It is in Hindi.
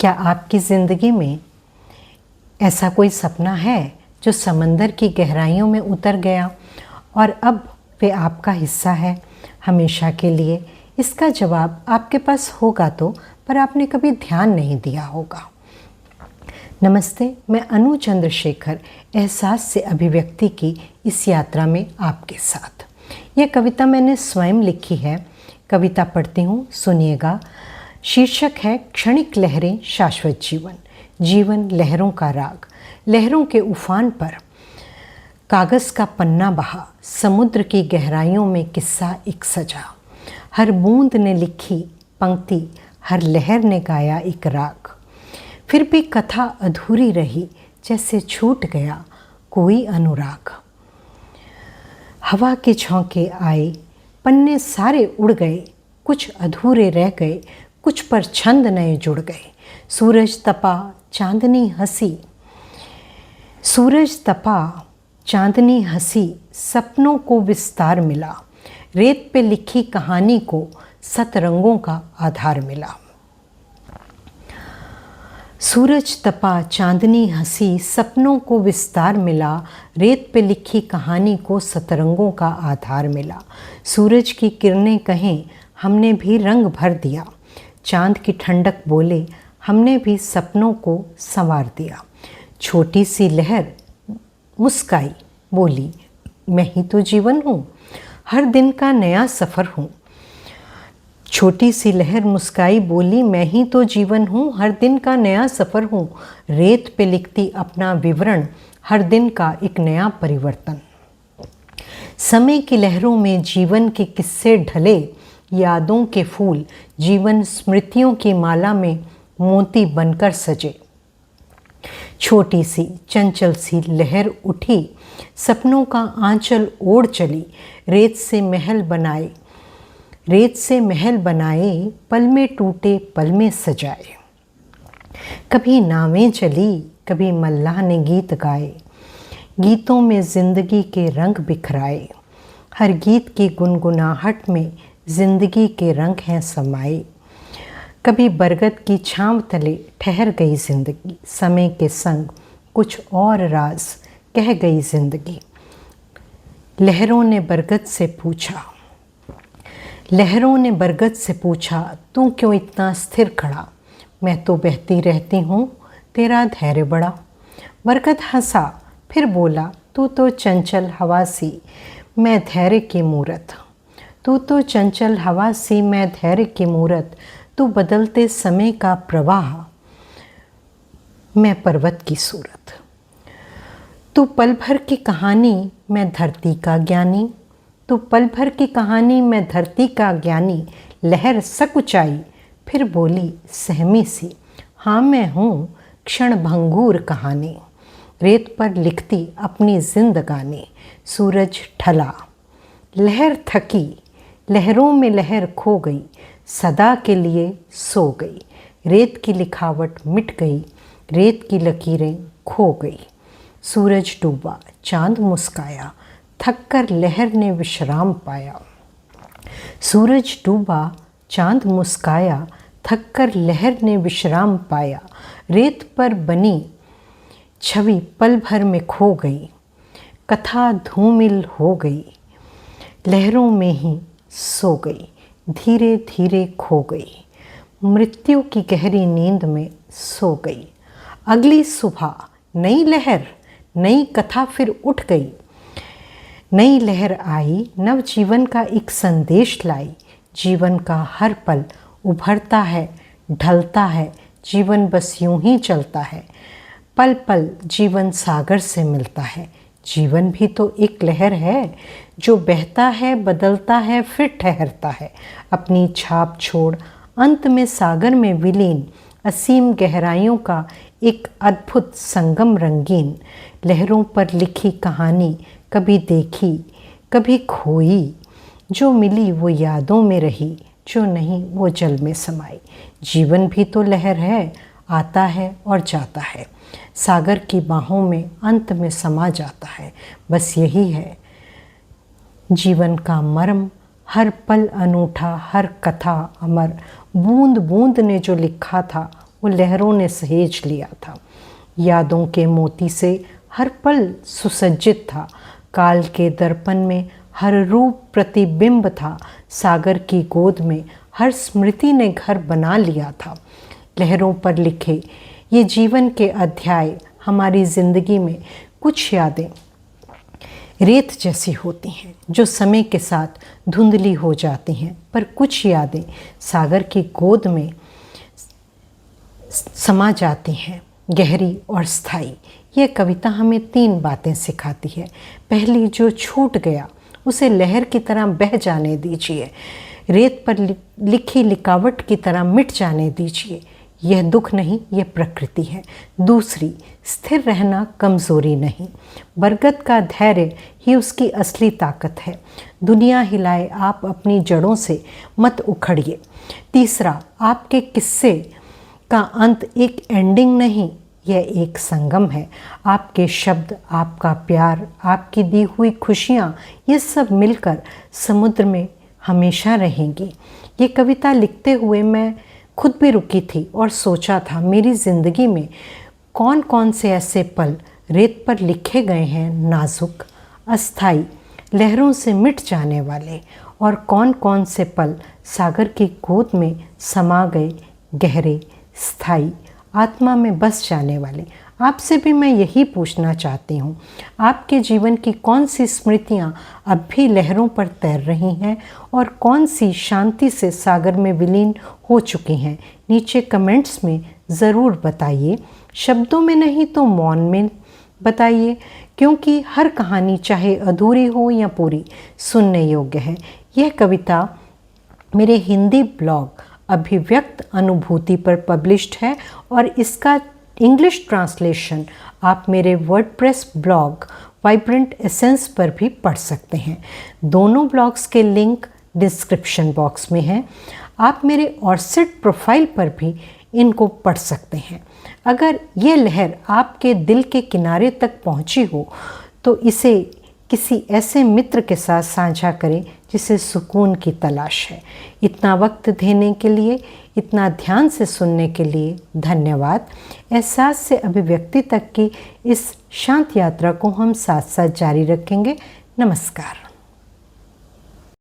क्या आपकी ज़िंदगी में ऐसा कोई सपना है जो समंदर की गहराइयों में उतर गया और अब वे आपका हिस्सा है हमेशा के लिए? इसका जवाब आपके पास होगा तो, पर आपने कभी ध्यान नहीं दिया होगा। नमस्ते, मैं अनु चंद्रशेखर एहसास से अभिव्यक्ति की इस यात्रा में आपके साथ। यह कविता मैंने स्वयं लिखी है। कविता पढ़ती हूँ, सुनिएगा। शीर्षक है क्षणिक लहरें शाश्वत जीवन। जीवन लहरों का राग, लहरों के उफान पर कागज़ का पन्ना बहा, समुद्र की गहराइयों में किस्सा एक सजा। हर बूंद ने लिखी पंक्ति, हर लहर ने गाया एक राग। फिर भी कथा अधूरी रही, जैसे छूट गया कोई अनुराग। हवा के झोंके आए, पन्ने सारे उड़ गए, कुछ अधूरे रह गए, कुछ पर छंद नए जुड़ गए। सूरज तपा चांदनी हंसी, सूरज तपा चांदनी हंसी, सपनों को विस्तार मिला। रेत पे लिखी कहानी को सतरंगों का आधार मिला। सूरज तपा चांदनी हंसी, सपनों को विस्तार मिला। रेत पे लिखी कहानी को सतरंगों का आधार मिला। सूरज की किरणें कहें, हमने भी रंग भर दिया। चांद की ठंडक बोले, हमने भी सपनों को संवार दिया। छोटी सी लहर मुस्काई, बोली, मैं ही तो जीवन हूँ, हर दिन का नया सफ़र हूँ। छोटी सी लहर मुस्काई, बोली, मैं ही तो जीवन हूँ, हर दिन का नया सफ़र हूँ। रेत पे लिखती अपना विवरण, हर दिन का एक नया परिवर्तन। समय की लहरों में जीवन के किस्से ढले, यादों के फूल जीवन स्मृतियों की माला में मोती बनकर सजे। छोटी सी चंचल सी लहर उठी, सपनों का आंचल ओढ़ चली। रेत से महल बनाए, रेत से महल बनाए, पल में टूटे पल में सजाए। कभी नावें चली, कभी मल्लाह ने गीत गाए, गीतों में जिंदगी के रंग बिखराए। हर गीत की गुनगुनाहट में जिंदगी के रंग हैं समाये। कभी बरगद की छांव तले ठहर गई जिंदगी, समय के संग कुछ और राज कह गई जिंदगी। लहरों ने बरगद से पूछा, लहरों ने बरगद से पूछा, तू क्यों इतना स्थिर खड़ा? मैं तो बहती रहती हूँ, तेरा धैर्य बड़ा। बरगद हंसा, फिर बोला, तू तो चंचल हवा सी, मैं धैर्य की मूरत। तू तो चंचल हवा सी, मैं धैर्य की मूरत। तू बदलते समय का प्रवाह, मैं पर्वत की सूरत। तू पल भर की कहानी, मैं धरती का ज्ञानी। तू पल भर की कहानी, मैं धरती का ज्ञानी। लहर सकुचाई, फिर बोली सहमी सी, हाँ मैं हूँ क्षण भंगूर कहानी। रेत पर लिखती अपनी जिंदगानी। सूरज ढला, लहर थकी, लहरों में लहर खो गई, सदा के लिए सो गई। रेत की लिखावट मिट गई, रेत की लकीरें खो गई। सूरज डूबा, चांद मुस्काया, थककर लहर ने विश्राम पाया। सूरज डूबा, चांद मुस्काया, थककर लहर ने विश्राम पाया। रेत पर बनी छवि पल भर में खो गई, कथा धूमिल हो गई। लहरों में ही सो गई, धीरे धीरे खो गई। मृत्यु की गहरी नींद में सो गई। अगली सुबह नई लहर, नई कथा फिर उठ गई। नई लहर आई, नव जीवन का एक संदेश लाई। जीवन का हर पल उभरता है, ढलता है, जीवन बस यूं ही चलता है। पल पल जीवन सागर से मिलता है। जीवन भी तो एक लहर है, जो बहता है, बदलता है, फिर ठहरता है। अपनी छाप छोड़ अंत में सागर में विलीन, असीम गहराइयों का एक अद्भुत संगम रंगीन। लहरों पर लिखी कहानी, कभी देखी कभी खोई। जो मिली वो यादों में रही, जो नहीं वो जल में समाई। जीवन भी तो लहर है, आता है और जाता है, सागर की बाहों में अंत में समा जाता है। बस यही है जीवन का मर्म, हर पल अनूठा, हर कथा अमर। बूंद बूंद ने जो लिखा था वो लहरों ने सहेज लिया था। यादों के मोती से हर पल सुसज्जित था। काल के दर्पण में हर रूप प्रतिबिंब था। सागर की गोद में हर स्मृति ने घर बना लिया था। लहरों पर लिखे ये जीवन के अध्याय हमारी जिंदगी में कुछ यादें रेत जैसी होती हैं जो समय के साथ धुंधली हो जाती हैं, पर कुछ यादें सागर की गोद में समा जाती हैं, गहरी और स्थायी। यह कविता हमें 3 बातें सिखाती है। पहली, जो छूट गया उसे लहर की तरह बह जाने दीजिए, रेत पर लिखी लिखावट की तरह मिट जाने दीजिए। यह दुख नहीं, यह प्रकृति है। दूसरी, स्थिर रहना कमज़ोरी नहीं, बरगद का धैर्य ही उसकी असली ताकत है। दुनिया हिलाए आप अपनी जड़ों से मत उखड़िए। तीसरा, आपके किस्से का अंत एक एंडिंग नहीं, यह एक संगम है। आपके शब्द, आपका प्यार, आपकी दी हुई खुशियाँ, ये सब मिलकर समुद्र में हमेशा रहेंगी। ये कविता लिखते हुए मैं खुद भी रुकी थी और सोचा था, मेरी ज़िंदगी में कौन कौन से ऐसे पल रेत पर लिखे गए हैं, नाजुक, अस्थाई, लहरों से मिट जाने वाले, और कौन कौन से पल सागर की गोद में समा गए, गहरे, स्थायी, आत्मा में बस जाने वाले। आपसे भी मैं यही पूछना चाहती हूँ, आपके जीवन की कौन सी स्मृतियाँ अब भी लहरों पर तैर रही हैं और कौन सी शांति से सागर में विलीन हो चुकी हैं? नीचे कमेंट्स में ज़रूर बताइए, शब्दों में नहीं तो मौन में बताइए, क्योंकि हर कहानी चाहे अधूरी हो या पूरी सुनने योग्य है। यह कविता मेरे हिंदी ब्लॉग अभिव्यक्त अनुभूति पर पब्लिश्ड है और इसका इंग्लिश ट्रांसलेशन आप मेरे वर्डप्रेस ब्लॉग वाइब्रेंट एसेंस पर भी पढ़ सकते हैं। दोनों ब्लॉग्स के लिंक डिस्क्रिप्शन बॉक्स में हैं। आप मेरे ऑर्सिट प्रोफाइल पर भी इनको पढ़ सकते हैं। अगर ये लहर आपके दिल के किनारे तक पहुंची हो तो इसे किसी ऐसे मित्र के साथ साझा करें जिसे सुकून की तलाश है। इतना वक्त देने के लिए, इतना ध्यान से सुनने के लिए धन्यवाद। एहसास से अभिव्यक्ति तक की इस शांत यात्रा को हम साथ साथ जारी रखेंगे। नमस्कार।